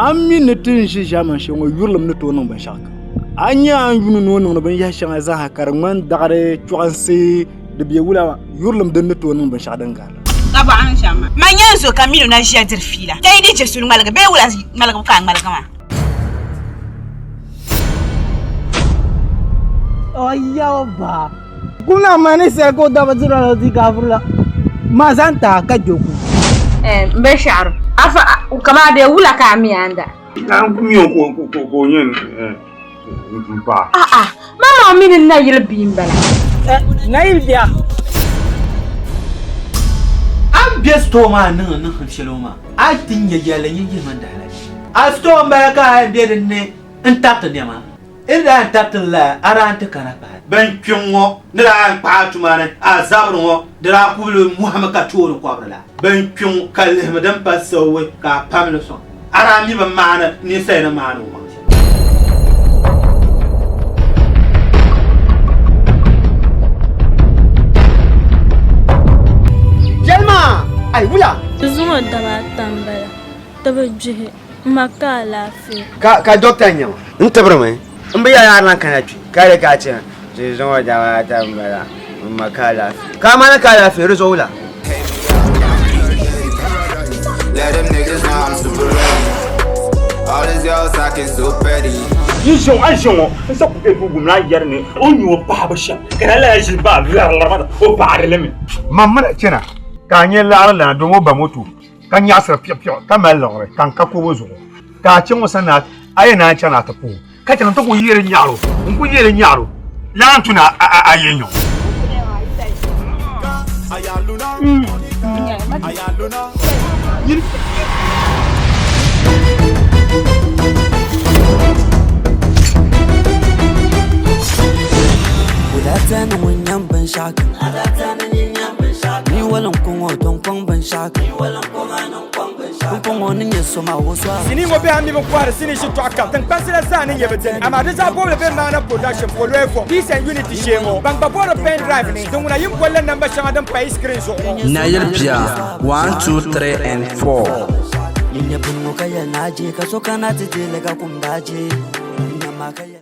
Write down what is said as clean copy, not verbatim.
Ami ne tin shi jaman shi ngo yurlum ne to non ban shaka. Anya yunu no non ban ya shan za ha karman dagare tuansi de biye wula yurlum den ne to non ban shaka dan gala. Aba an shama. Manyan zo Kamilu na shi fila. Dai dai ce sun malaga be wula malaga kan malaga ma. Ayya ba. Kuna mani sai ko da bazura da gafurla. Ma zanta ka joku. Mbe sharu. Afa kama da wula ka mi anda. Kan kumiyo ko yin ba. Mama min na yilbi mbala. Na yilbiya. Am besto ma nan shiloma. A tin ya yalan yin man da halaki. A sto mbala ka be ne in tapta ne ma. Ida tapta la aranta kana ba. Ben kyongo nira pa tumane a zabro dira kubulu Muhammad ka toro kwabrala. Ben kyong kalhmadan pasowe ka pamlo so. Arami ba mana ni sai na manu ma. Jalma ai wula. Zuwa da ba tambaya. Tabajihe makala fi. Ka doctor nyawa. Ntabra mai. In biya yaran kana ci. Kare ka ce. Je zuwa da ba tambaya. Makala fi. Ka mana kala fi rizo wula. Let them niggas know I'm super ready. All these girls acting so petty. Yishon an shon o sa ku ke bugu na yar ne on yo ba ba sha kana la shi ba la o ba da lemi mamma kina ka nye la la do mo ba moto kan ya sa pio ka ma lore kan ka ko bozo ka cin wasa na ayi na chana ta ko ka tan to ko yere nyaro ku yere nyaro la tuna ayenyo Tana wanyan ban shaka ni walan kun don kon ban shaka kun wonin ya so ma wasu sini mo be handi mo kware sini shi to akam tan pasira sani ye beten ama de sa bo be mana production for level peace and unity shemo bang ba bo pen drive ni don na yim kollan number shama dan pay screen so na yelbia 1 2 3 and 4 yin ya bunno kaya naje ka so kana tije lega kun daje